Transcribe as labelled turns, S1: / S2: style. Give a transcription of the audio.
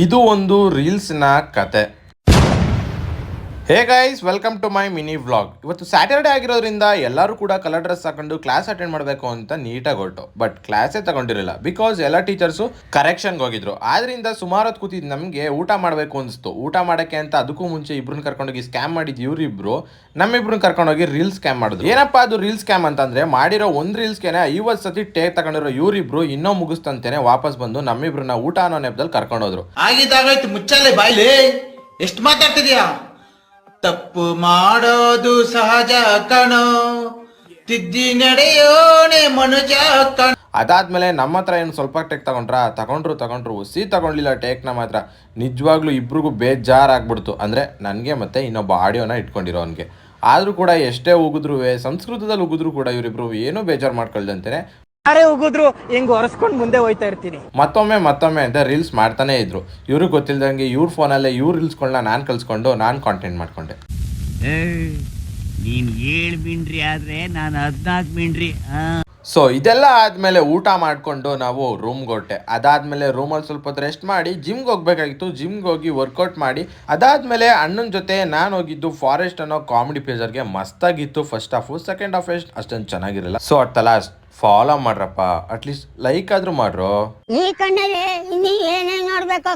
S1: ಇದು ಒಂದು ರೀಲ್ಸ್ನ ಕತೆ. Hey guys, welcome to my mini vlog. ಇವತ್ತು ಸ್ಯಾಟರ್ಡೆ ಆಗಿರೋದ್ರಿಂದ ಎಲ್ಲರೂ ಕೂಡ ಕಲರ್ ಡ್ರೆಸ್ ಹಾಕೊಂಡು ಕ್ಲಾಸ್ ಅಟೆಂಡ್ ಮಾಡಬೇಕು ಅಂತ ನೀಟಾಗಿ ಹೊರಟು. ಬಟ್ ಕ್ಲಾಸೇ ತಗೊಂಡಿರಲಿಲ್ಲ, ಬಿಕಾಸ್ ಎಲ್ಲ ಟೀಚರ್ಸು ಕರೆಕ್ಷನ್ಗೆ ಹೋಗಿದ್ರು. ಆದ್ರಿಂದ ಸುಮಾರು ಹೊತ್ತು ಕೂತಿದ್ದು ನಮಗೆ ಊಟ ಮಾಡಬೇಕು ಅನಿಸ್ತು. ಊಟ ಮಾಡೋಕ್ಕೆ ಅಂತ ಅದಕ್ಕೂ ಮುಂಚೆ ಇಬ್ರನ್ನ ಕರ್ಕೊಂಡೋಗಿ ಸ್ಕ್ಯಾಮ್ ಮಾಡಿದ್ದು ಇವರಿಬ್ರು ನಮ್ಮಿಬ್ರನ್ನ ಕರ್ಕೊಂಡೋಗಿ ರೀಲ್ಸ್ ಸ್ಕ್ಯಾಮ್ ಮಾಡಿದ್ರು. ಏನಪ್ಪಾ ಅದು ರೀಲ್ಸ್ ಸ್ಕ್ಯಾಮ್ ಅಂತಂದ್ರೆ, ಮಾಡಿರೋ ಒಂದು ರೀಲ್ಸ್ಗೆನೆ 50 ಸತಿ ಟೇಕ್ ತಗೊಂಡಿರೋ ಇವರಿಬ್ರು ಇನ್ನೂ ಮುಗಿಸ್ತಂತೇನೆ ವಾಪಸ್ ಬಂದು ನಮ್ಮಿಬ್ರನ್ನ ಊಟ ಅನ್ನೋ ನೆಪದಲ್ಲಿ ಕರ್ಕೊಂಡೋದ್ರು.
S2: ಆಗಿದ್ದಾಗಾಯ್ತು, ಮುಚ್ಚಲೆ ಬಾಯ್ಲಿ, ಎಷ್ಟು ಮಾತಾಡ್ತಿದ್ಯಾ? ತಪ್ಪು ಮಾಡೋದು ಸಹಜ ಕಣೋ, ತಿದ್ದಿ ನಡೆಯೋನೆ ಮನುಜ ಕಣ.
S1: ಅದಾದ್ಮೇಲೆ ನಮ್ಮ ಹತ್ರ ಏನು ಸ್ವಲ್ಪ ಟೇಕ್ ತಗೊಂಡ್ರು ಹುಸಿ ತಗೊಂಡ್ಲಿಲ್ಲ ಟೇಕ್ನ ಮಾತ್ರ. ನಿಜವಾಗ್ಲೂ ಇಬ್ರಿಗೂ ಬೇಜಾರಾಗ್ಬಿಡ್ತು. ಅಂದರೆ ನನಗೆ ಮತ್ತೆ ಇನ್ನೊಬ್ಬ ಆಡಿಯೋನ ಇಟ್ಕೊಂಡಿರೋನ್ಗೆ. ಆದರೂ ಕೂಡ ಎಷ್ಟೇ ಉಗಿದ್ರು, ಸಂಸ್ಕೃತದಲ್ಲಿ ಉಗಿದ್ರು ಕೂಡ ಇವರಿಬ್ರು ಏನೂ ಬೇಜಾರು ಮಾಡ್ಕೊಳ್ದಂತೆ
S3: ಉಗಿದ್ರು ಹೆಂಗ್ ಹೊರಸ್ಕೊಂಡು ಮುಂದೆ ಹೋಯ್ತಾ ಇರ್ತೀನಿ.
S1: ಮತ್ತೊಮ್ಮೆ ಅಂತ ರೀಲ್ಸ್ ಮಾಡ್ತಾನೆ ಇದ್ರು. ಇವ್ರಿಗೆ ಗೊತ್ತಿಲ್ದಂಗೆ ಇವ್ರ ಫೋನಲ್ಲೇ ಇವ್ರ ರೀಲ್ಸ್ಗಳನ್ನ ನಾನು ಕಳ್ಸ್ಕೊಂಡು ನಾನು ಕಾಂಟೆಂಟ್ ಮಾಡ್ಕೊಂಡೆ.
S4: ನೀನ್ 7 ಮಿಂಡ್ರಿ ಆದ್ರೆ ನಾನು 14 ಮಿಂಡ್ರಿ.
S1: ಸೊ ಇದೆಲ್ಲ ಆದಮೇಲೆ ಊಟ ಮಾಡಿಕೊಂಡು ನಾವು ರೂಮ್ಗೆ ಹೊರಟೆ. ಅದಾದಮೇಲೆ ರೂಮಲ್ಲಿ ಸ್ವಲ್ಪ ಹೊತ್ತು ರೆಸ್ಟ್ ಮಾಡಿ ಜಿಮ್ಗೆ ಹೋಗ್ಬೇಕಾಗಿತ್ತು. ಜಿಮ್ಗೆ ಹೋಗಿ ವರ್ಕೌಟ್ ಮಾಡಿ ಅದಾದಮೇಲೆ ಅಣ್ಣನ ಜೊತೆ ನಾನು ಹೋಗಿದ್ದು ಫಾರೆಸ್ಟ್ ಅನ್ನೋ ಕಾಮಿಡಿ ಪೇಜರ್ಗೆ. ಮಸ್ತಾಗಿತ್ತು ಫಸ್ಟ್ ಹಾಫು. ಸೆಕೆಂಡ್ ಹಾಫ್ ಅಷ್ಟೊಂದು ಚೆನ್ನಾಗಿರಲಿಲ್ಲ. So at the last follow ಮಾಡ್ರಪ್ಪ, ಅಟ್ಲೀಸ್ಟ್ ಲೈಕ್ ಆದ್ರೂ ಮಾಡ್ರು.
S5: ಈ ಕಣ್ಣಲ್ಲಿ ಇನ್ನೀ ಏನೇನ್ ನೋಡ್ಬೇಕು.